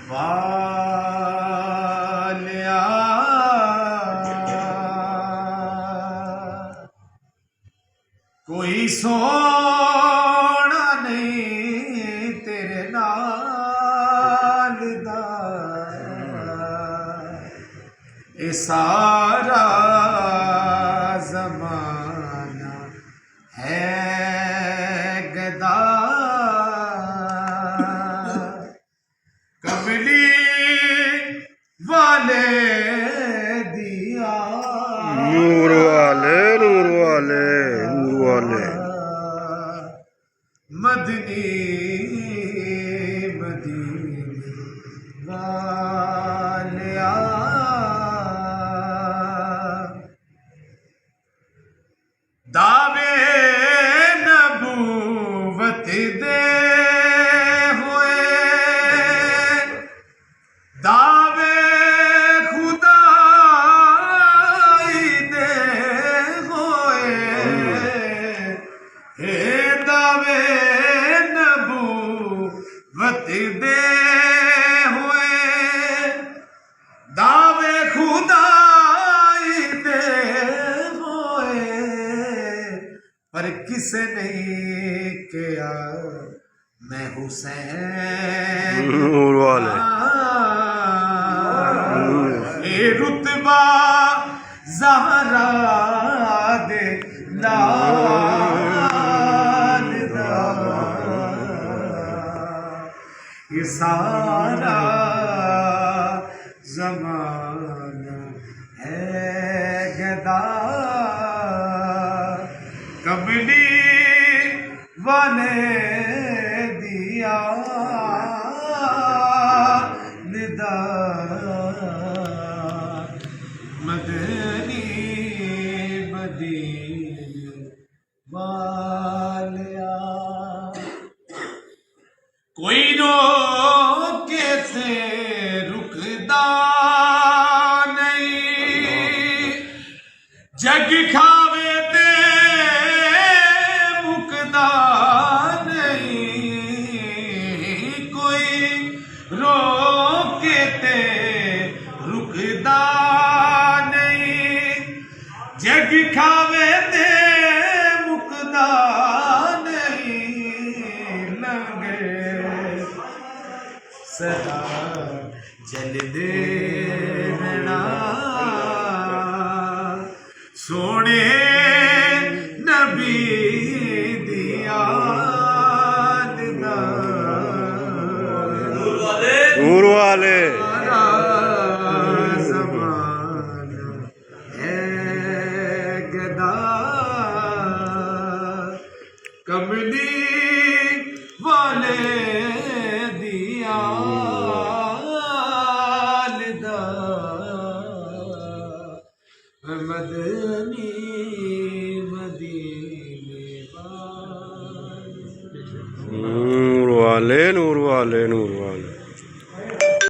वालिया कोई सोना नहीं तेरे नाल दा ए सारा ज़माना है गदा कमली वाले दिया नूर वाले नूर वाले नूर वाले मदनी मदीने वालिया दावे नबूवत दे हुए दावे खुदाई दे हुए हे दावे नबूवत दे हुए दावे खुदाई दे हुए पर किसे नहीं किया मैं हुसैन नूर वाले ए रुतबा ज़हरा दे लाल दा ये सारा ज़माना है गदा कमली वाले दिया निदा मदनी मदीने वालिया कोई रोके से रुकदा नहीं जग खावे ते मुकदा नहीं कोई रोके ते रुकदा नहीं जग खावे ते मुकदा नहीं लंगे सदा जल देना सोने नबी दिया नूर वाले ज़माना है गदा कमली वाले दिया मदनी मदीने नूर वाले नूर वाले।